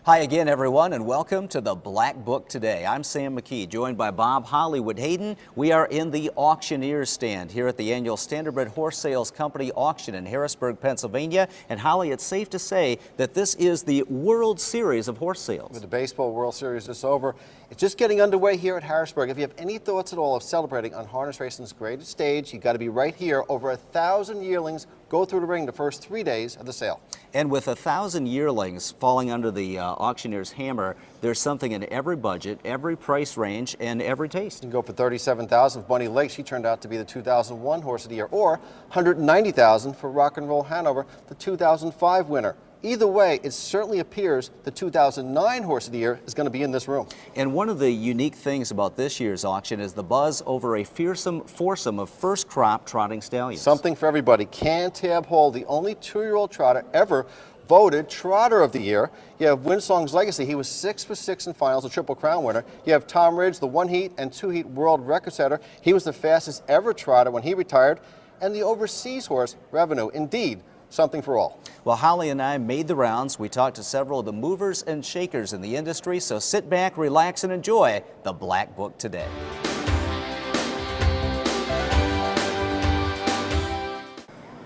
Hi again, everyone, and welcome to the Black Book Today. I'm Sam McKee, joined by Bob Hollywood Hayden. We are in the auctioneer's stand here at the annual Standardbred Horse Sales Company auction in Harrisburg, Pennsylvania. And Holly, it's safe to say that this is the World Series of horse sales. With the Baseball World Series just over, it's just getting underway here at Harrisburg. If you have any thoughts at all of celebrating on harness racing's greatest stage, you got to be right here. Over 1,000 yearlings go through the ring the first 3 days of the sale. And with 1,000 yearlings falling under the auctioneer's hammer, there's something in every budget, every price range, and every taste. You can go for $37,000 for Bunny Lake. She turned out to be the 2001 Horse of the Year, or $190,000 for Rock and Roll Hanover, the 2005 winner. Either way, it certainly appears the 2009 Horse of the Year is going to be in this room. And one of the unique things about this year's auction is the buzz over a fearsome foursome of first crop trotting stallions. Something for everybody. Cantab Hall, the only 2-year-old trotter ever voted Trotter of the Year. You have Winsong's Legacy. He was 6 for 6 in finals, a Triple Crown winner. You have Tom Ridge, the 1-heat and 2-heat world record setter. He was the fastest ever trotter when he retired. And the overseas horse, Revenue. Indeed, something for all. Well, Holly and I made the rounds. We talked to several of the movers and shakers in the industry, so sit back, relax, and enjoy the Black Book Today.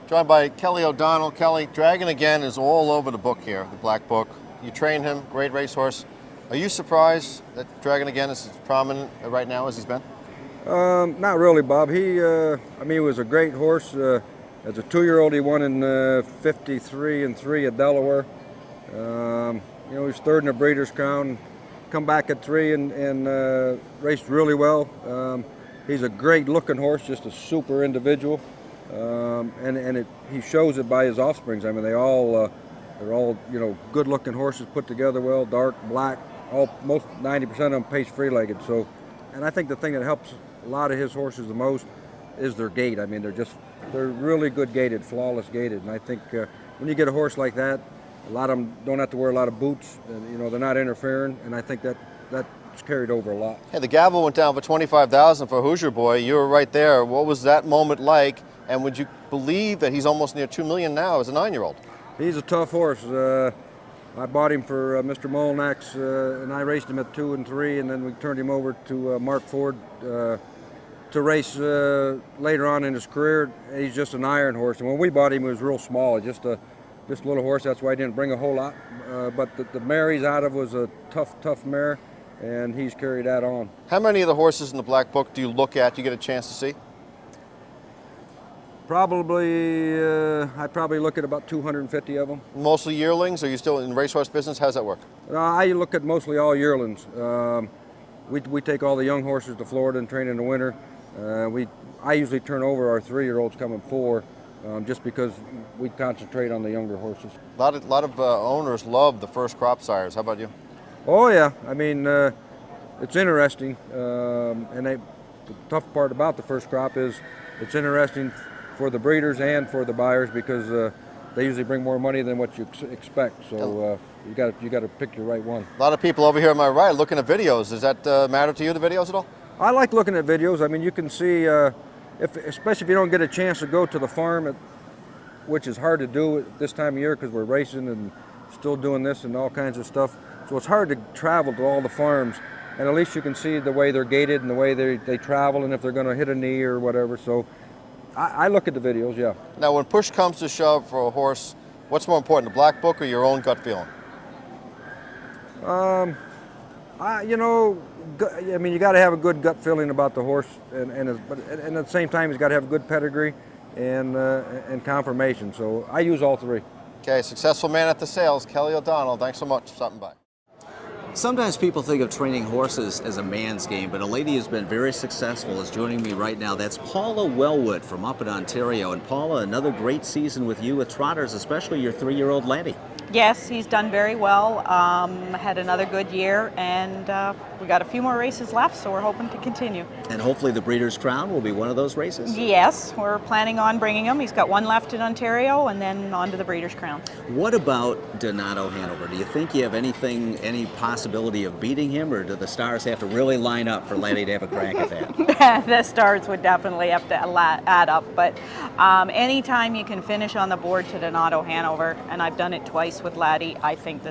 Joined by Kelly O'Donnell. Kelly, Dragon Again is all over the book here, the Black Book. You train him, great racehorse. Are you surprised that Dragon Again is as prominent right now as he's been? Not really, Bob. He was a great horse. As a 2-year-old, he won in 53 and 3 at Delaware. He was 3rd in the Breeders' Crown. Come back at 3 and raced really well. He's a great-looking horse, just a super individual, he shows it by his offsprings. I mean, they're all good-looking horses, put together well, dark, black. Most 90% of them pace free-legged. So, and I think the thing that helps a lot of his horses the most is their gait. I mean, they're really good gaited, flawless gaited. And I think when you get a horse like that, a lot of them don't have to wear a lot of boots. And, they're not interfering, and I think that's carried over a lot. Hey, the gavel went down for $25,000 for Hoosier Boy. You were right there. What was that moment like? And would you believe that he's almost near $2 million now as a 9-year-old? He's a tough horse. I bought him for Mr. Molnax, and I raced him at 2 and 3, and then we turned him over to Mark Ford to race later on in his career. He's just an iron horse, and when we bought him, he was real small, just a little horse. That's why he didn't bring a whole lot. But the mare he's out of was a tough mare, and he's carried that on. How many of the horses in the Black Book do you look at, you get a chance to see? Probably, I probably look at about 250 of them. Mostly yearlings? Are you still in racehorse business? How's that work? I look at mostly all yearlings. We take all the young horses to Florida and train in the winter. I usually turn over our 3-year-olds coming 4, just because we concentrate on the younger horses. A lot of owners love the first crop sires. How about you? Oh yeah, I mean, it's interesting, the tough part about the first crop is it's interesting for the breeders and for the buyers, because they usually bring more money than what you expect. So you got to pick your right one. A lot of people over here on my right looking at videos. Does that matter to you, the videos at all? I like looking at videos. I mean, you can see, especially if you don't get a chance to go to the farm, which is hard to do at this time of year because we're racing and still doing this and all kinds of stuff. So it's hard to travel to all the farms, and at least you can see the way they're gaited and the way they travel, and if they're going to hit a knee or whatever. So I look at the videos, yeah. Now, when push comes to shove for a horse, what's more important, the Black Book or your own gut feeling? You got to have a good gut feeling about the horse, and at the same time, he's got to have a good pedigree and confirmation. So I use all 3. Okay, successful man at the sales, Kelly O'Donnell. Thanks so much for stopping by. Sometimes people think of training horses as a man's game, but a lady who's been very successful is joining me right now. That's Paula Wellwood from up in Ontario. And Paula, another great season with you with trotters, especially your 3-year-old Laddie. Yes, he's done very well. Had another good year, and we got a few more races left, so we're hoping to continue. And hopefully the Breeders' Crown will be one of those races? Yes, we're planning on bringing him. He's got one left in Ontario, and then on to the Breeders' Crown. What about Donato Hanover? Do you think you have any possibility of beating him, or do the stars have to really line up for Laddie to have a crack at that? The stars would definitely have to add up, but anytime you can finish on the board to Donato Hanover, and I've done it twice race with Laddie, I think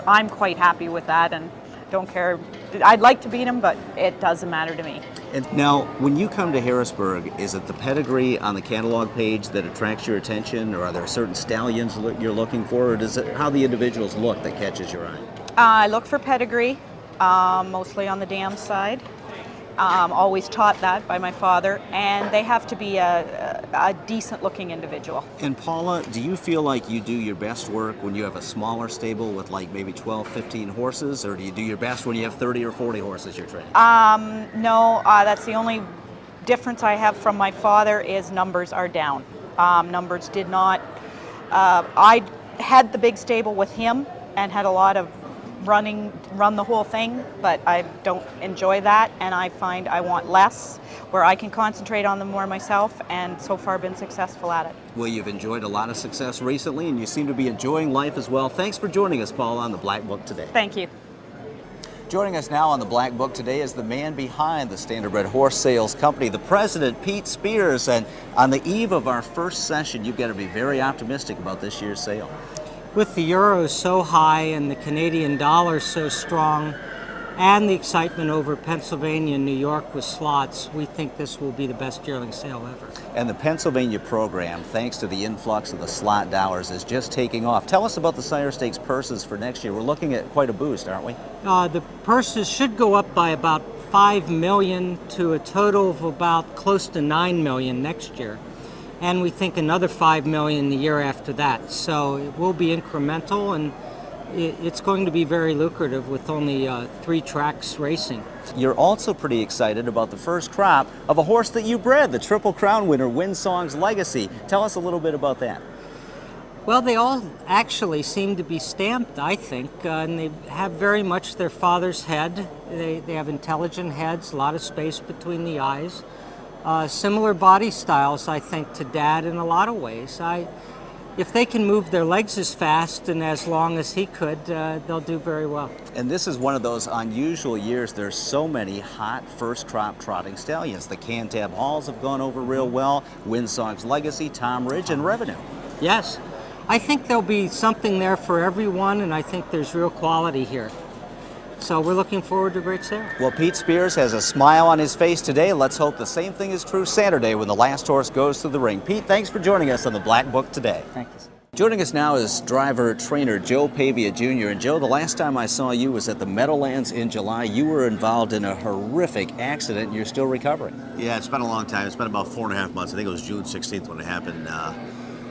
I'm quite happy with that and don't care. I'd like to beat him, but it doesn't matter to me. And now, when you come to Harrisburg, is it the pedigree on the catalog page that attracts your attention, or are there certain stallions you're looking for, or is it how the individuals look that catches your eye? I look for pedigree, mostly on the dam side. Always taught that by my father, and they have to be a decent-looking individual. And Paula, do you feel like you do your best work when you have a smaller stable with like maybe 12, 15 horses, or do you do your best when you have 30 or 40 horses you're training? No, that's the only difference I have from my father is numbers are down. Numbers did not. I had the big stable with him and had a lot of run the whole thing, but I don't enjoy that, and I find I want less where I can concentrate on them more myself, and so far been successful at it. Well, you've enjoyed a lot of success recently, and you seem to be enjoying life as well. Thanks for joining us, Paula, on the Black Book today. Thank you. Joining us now on the Black Book today is the man behind the Standardbred Horse Sales Company, the president, Pete Spears. And on the eve of our first session, you've got to be very optimistic about this year's sale. With the euro so high and the Canadian dollar so strong and the excitement over Pennsylvania and New York with slots, we think this will be the best yearling sale ever. And the Pennsylvania program, thanks to the influx of the slot dollars, is just taking off. Tell us about the Sire Stakes purses for next year. We're looking at quite a boost, aren't we? The purses should go up by about $5 million to a total of about close to $9 million next year. And we think another $5 million the year after that. So it will be incremental, and it's going to be very lucrative with only 3 tracks racing. You're also pretty excited about the first crop of a horse that you bred, the Triple Crown winner, Winsong's Legacy. Tell us a little bit about that. Well, they all actually seem to be stamped, I think, and they have very much their father's head. They have intelligent heads, a lot of space between the eyes. Similar body styles, I think, to Dad in a lot of ways. If they can move their legs as fast and as long as he could, they'll do very well. And this is one of those unusual years. There's so many hot first crop trotting stallions. The Cantab Halls have gone over real well. Winsong's Legacy, Tom Ridge, and Revenue. Yes, I think there'll be something there for everyone, and I think there's real quality here. So we're looking forward to a great sale. Well, Pete Spears has a smile on his face today. Let's hope the same thing is true Saturday when the last horse goes through the ring. Pete, thanks for joining us on the Black Book today. Thank you. Joining us now is driver-trainer Joe Pavia Jr. And Joe, the last time I saw you was at the Meadowlands in July. You were involved in a horrific accident and you're still recovering. Yeah, it's been a long time. It's been about 4.5 months. I think it was June 16th when it happened.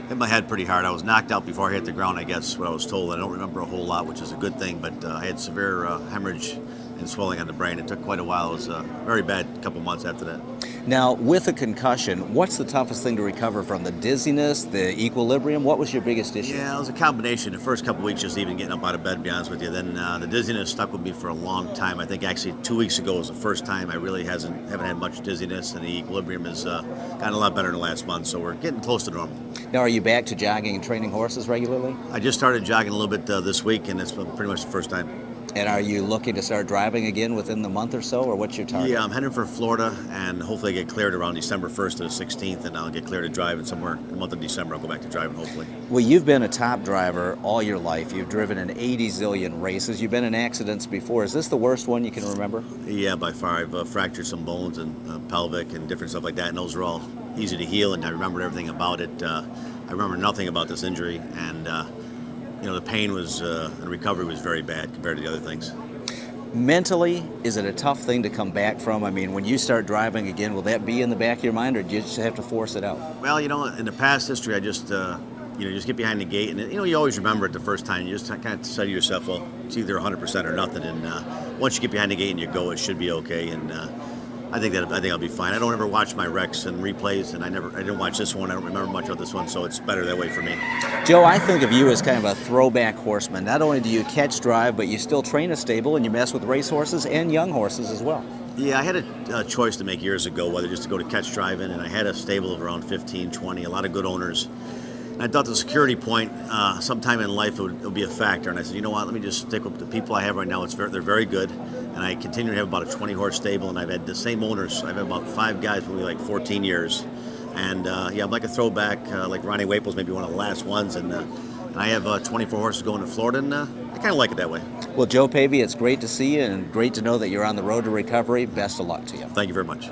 Hit my head pretty hard. I was knocked out before I hit the ground, I guess, what I was told. I don't remember a whole lot, which is a good thing, but I had severe hemorrhage and swelling on the brain. It took quite a while. It was very bad a couple months after that. Now, with a concussion, what's the toughest thing to recover from? The dizziness, the equilibrium? What was your biggest issue? Yeah, it was a combination. The first couple weeks, just even getting up out of bed, to be honest with you. Then the dizziness stuck with me for a long time. I think actually 2 weeks ago was the first time I really haven't had much dizziness, and the equilibrium has gotten a lot better in the last month, so we're getting close to normal. Now, are you back to jogging and training horses regularly? I just started jogging a little bit this week, and it's been pretty much the first time. And are you looking to start driving again within the month or so, or what's your target? Yeah, I'm heading for Florida, and hopefully I get cleared around December 1st to the 16th, and I'll get cleared to drive, and somewhere in the month of December I'll go back to driving, hopefully. Well, you've been a top driver all your life. You've driven in 80 zillion races. You've been in accidents before. Is this the worst one you can remember? Yeah, by far. I've fractured some bones and pelvic and different stuff like that, and those are all easy to heal, and I remember everything about it. I remember nothing about this injury, and the pain was, and recovery was very bad compared to the other things. Mentally, is it a tough thing to come back from? I mean, when you start driving again, will that be in the back of your mind, or do you just have to force it out? Well, in the past history, I just, just get behind the gate, and you always remember it the first time. You just kind of say to yourself, well, it's either 100% or nothing, and once you get behind the gate and you go, it should be okay, and I think I'll be fine. I don't ever watch my wrecks and replays, and I didn't watch this one. I don't remember much about this one, so it's better that way for me. Joe, I think of you as kind of a throwback horseman. Not only do you catch drive, but you still train a stable and you mess with race horses and young horses as well. Yeah, I had a choice to make years ago, whether just to go to catch driving, and I had a stable of around 15, 20, a lot of good owners. And I thought the security point, sometime in life, it would be a factor. And I said, you know what, let me just stick with the people I have right now. They're very good. And I continue to have about a 20-horse stable, and I've had the same owners. I've had about 5 guys for like 14 years. And I'm like a throwback, like Ronnie Waples, maybe one of the last ones. And I have 24 horses going to Florida, and I kind of like it that way. Well, Joe Pavey, it's great to see you and great to know that you're on the road to recovery. Best of luck to you. Thank you very much.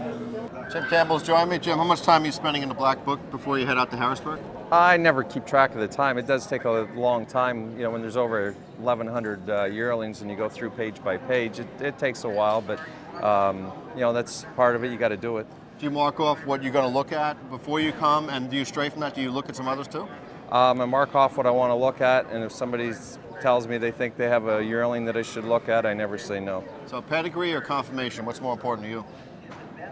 Jim Campbell's joining me. Jim, how much time are you spending in the Black Book before you head out to Harrisburg? I never keep track of the time. It does take a long time. You know, when there's over 1,100 yearlings and you go through page by page, it takes a while, but you know, that's part of it. You got to do it. Do you mark off what you're going to look at before you come, and do you stray from that? Do you look at some others too? I mark off what I want to look at, and if somebody tells me they think they have a yearling that I should look at, I never say no. So pedigree or confirmation, what's more important to you?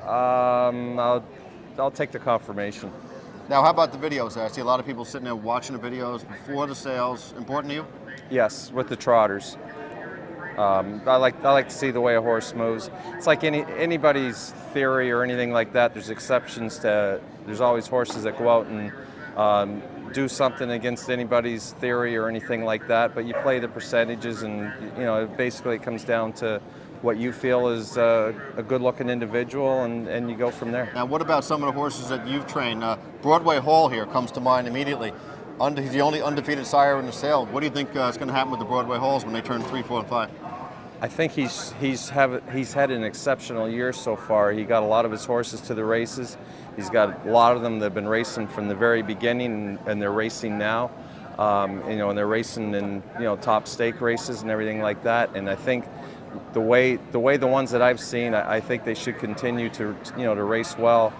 I'll take the confirmation. Now, how about the videos there? I see a lot of people sitting there watching the videos before the sales. Important to you? Yes, with the trotters. I like to see the way a horse moves. It's like anybody's theory or anything like that. There's exceptions to. There's always horses that go out and do something against anybody's theory or anything like that. But you play the percentages, and you know, basically it comes down to what you feel is a good-looking individual, and you go from there. Now, what about some of the horses that you've trained? Broadway Hall here comes to mind immediately. He's the only undefeated sire in the sale. What do you think is going to happen with the Broadway Halls when they turn 3, 4, and 5? I think he's had an exceptional year so far. He got a lot of his horses to the races. He's got a lot of them that have been racing from the very beginning, and they're racing now. You know, and they're racing in top stake races and everything like that. And I think the way the ones that I've seen, I think they should continue to to race well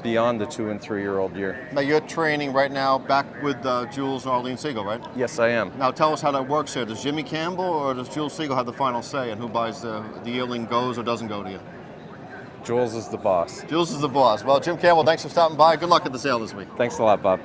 beyond the 2 and 3 year old year. Now, you're training right now back with Jules and Arlene Siegel, right? Yes, I am. Now, tell us how that works here. Does Jimmy Campbell or does Jules Siegel have the final say in who buys the yearling, goes or doesn't go to you? Jules is the boss. Jules is the boss. Well, Jim Campbell, thanks for stopping by. Good luck at the sale this week. Thanks a lot, Bob.